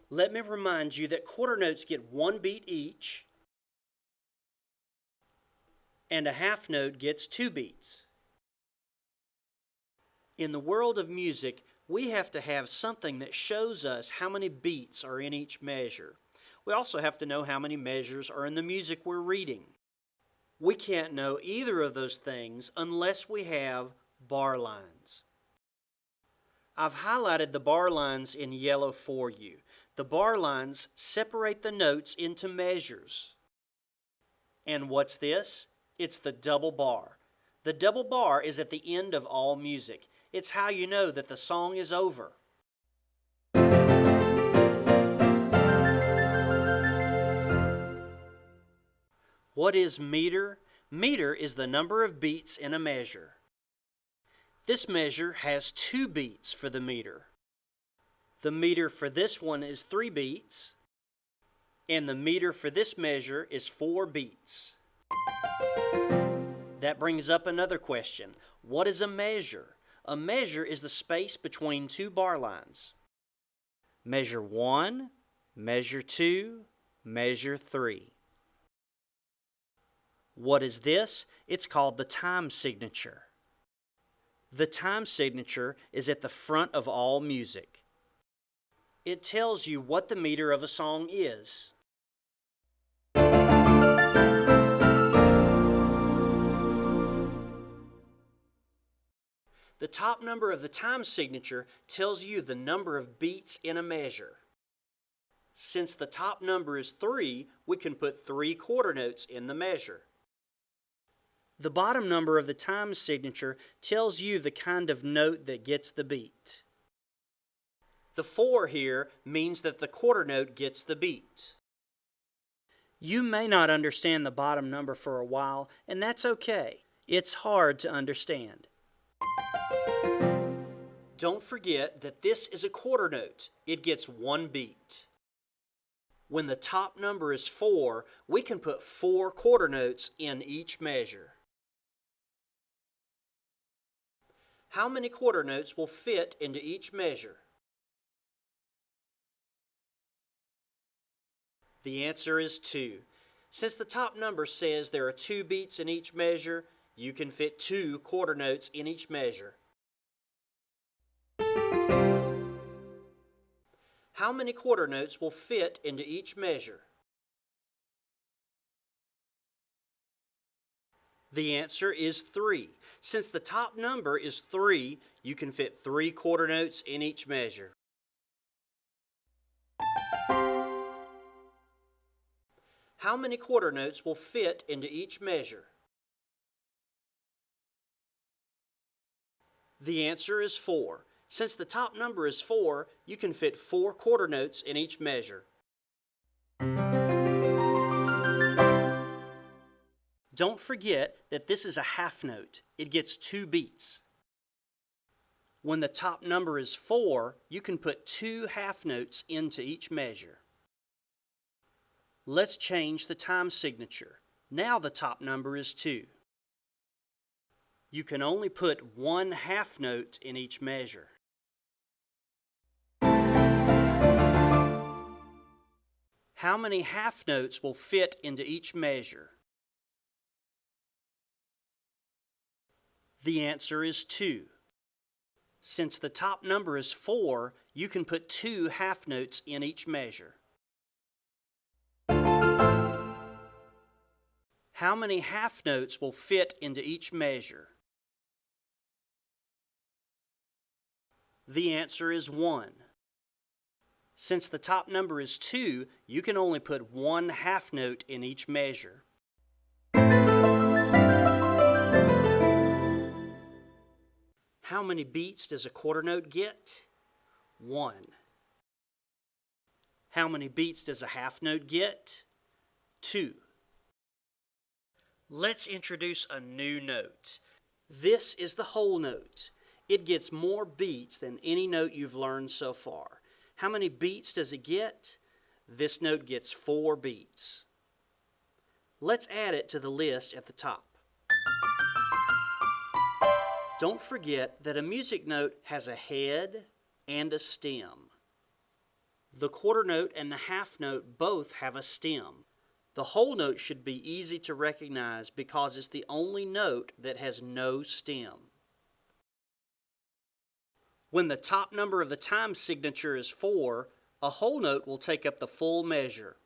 Let me remind you that quarter notes get one beat each, and a half note gets 2 beats. In the world of music, we have to have something that shows us how many beats are in each measure. We also have to know how many measures are in the music we're reading. We can't know either of those things unless we have bar lines. I've highlighted the bar lines in yellow for you. The bar lines separate the notes into measures. And what's this? It's the double bar. The double bar is at the end of all music. It's how you know that the song is over. What is meter? Meter is the number of beats in a measure. This measure has 2 beats for the meter. The meter for this one is 3 beats, and the meter for this measure is 4 beats. That brings up another question. What is a measure? A measure is the space between 2 bar lines. Measure 1, measure 2, measure 3. What is this? It's called the time signature. The time signature is at the front of all music. It tells you what the meter of a song is. The top number of the time signature tells you the number of beats in a measure. Since the top number is 3, we can put 3 quarter notes in the measure. The bottom number of the time signature tells you the kind of note that gets the beat. The 4 here means that the quarter note gets the beat. You may not understand the bottom number for a while, and that's okay. It's hard to understand. Don't forget that this is a quarter note. It gets 1 beat. When the top number is 4, we can put 4 quarter notes in each measure. How many quarter notes will fit into each measure? The answer is 2. Since the top number says there are 2 beats in each measure, you can fit 2 quarter notes in each measure. How many quarter notes will fit into each measure? The answer is 3. Since the top number is 3, you can fit 3 quarter notes in each measure. How many quarter notes will fit into each measure? The answer is 4. Since the top number is 4, you can fit 4 quarter notes in each measure. Don't forget that this is a half note. It gets 2 beats. When the top number is 4, you can put 2 half notes into each measure. Let's change the time signature. Now the top number is 2. You can only put 1 half note in each measure. How many half notes will fit into each measure? The answer is 2. Since the top number is 4, you can put 2 half notes in each measure. How many half notes will fit into each measure? The answer is 1. Since the top number is 2, you can only put 1 half note in each measure. How many beats does a quarter note get? 1. How many beats does a half note get? 2. Let's introduce a new note. This is the whole note. It gets more beats than any note you've learned so far. How many beats does it get? This note gets 4 beats. Let's add it to the list at the top. Don't forget that a music note has a head and a stem. The quarter note and the half note both have a stem. The whole note should be easy to recognize because it's the only note that has no stem. When the top number of the time signature is 4, a whole note will take up the full measure.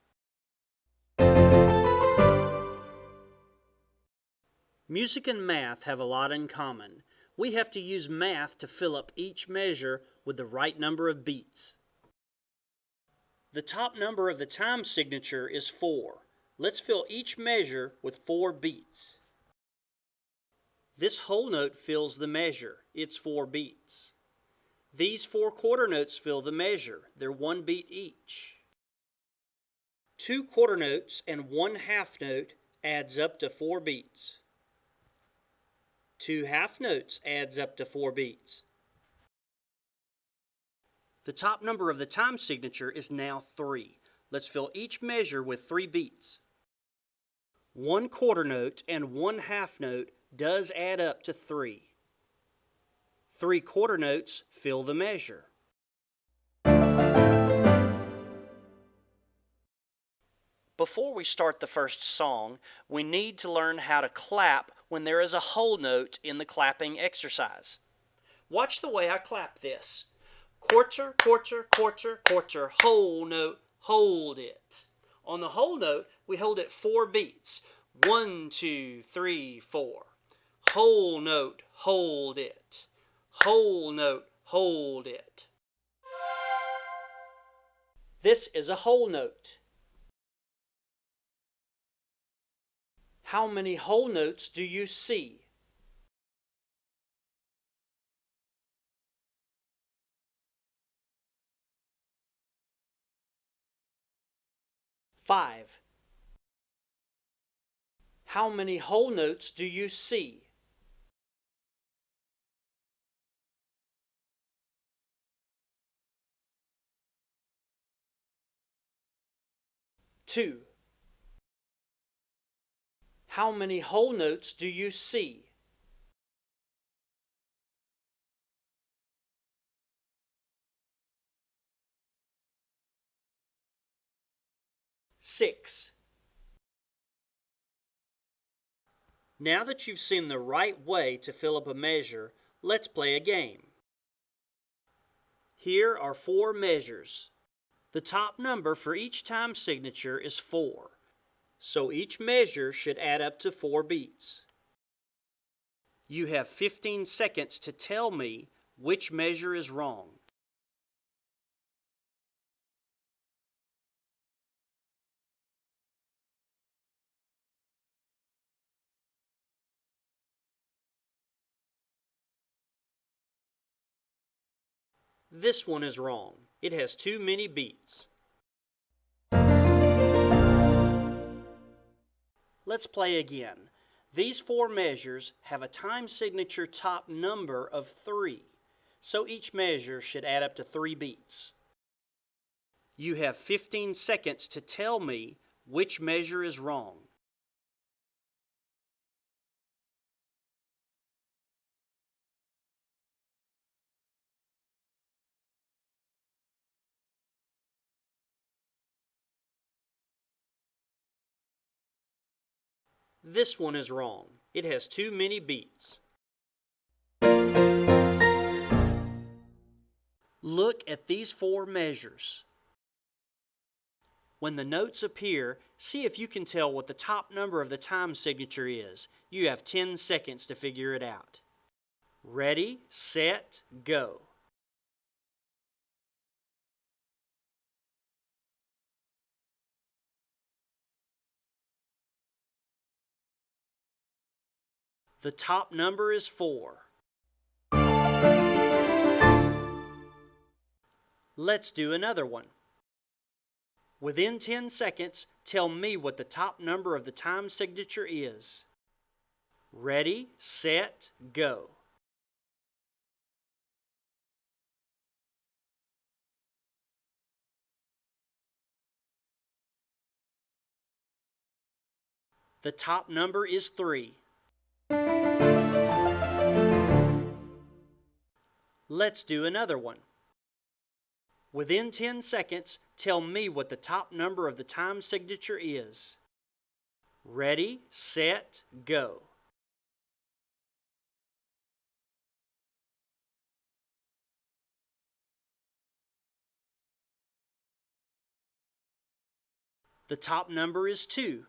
Music and math have a lot in common. We have to use math to fill up each measure with the right number of beats. The top number of the time signature is 4. Let's fill each measure with 4 beats. This whole note fills the measure. It's 4 beats. These 4 quarter notes fill the measure. They're 1 beat each. 2 quarter notes and 1 half note adds up to 4 beats. 2 half notes adds up to 4 beats. The top number of the time signature is now 3. Let's fill each measure with 3 beats. 1 quarter note and 1 half note does add up to 3. 3 quarter notes fill the measure. Before we start the first song, we need to learn how to clap when there is a whole note in the clapping exercise. Watch the way I clap this. Quarter, quarter, quarter, quarter, whole note, hold it. On the whole note, we hold it 4 beats. 1, 2, 3, 4. Whole note, hold it. Whole note, hold it. This is a whole note. How many whole notes do you see? 5. How many whole notes do you see? 2. How many whole notes do you see? 6. Now that you've seen the right way to fill up a measure, let's play a game. Here are 4 measures. The top number for each time signature is 4, so each measure should add up to 4 beats. You have 15 seconds to tell me which measure is wrong. This one is wrong. It has too many beats. Let's play again. These 4 measures have a time signature top number of 3, so each measure should add up to 3 beats. You have 15 seconds to tell me which measure is wrong. This one is wrong. It has too many beats. Look at these 4 measures. When the notes appear, see if you can tell what the top number of the time signature is. You have 10 seconds to figure it out. Ready, set, go. The top number is 4. Let's do another one. Within 10 seconds, tell me what the top number of the time signature is. Ready, set, go. The top number is 3. Let's do another one. Within 10 seconds, tell me what the top number of the time signature is. Ready, set, go. The top number is 2.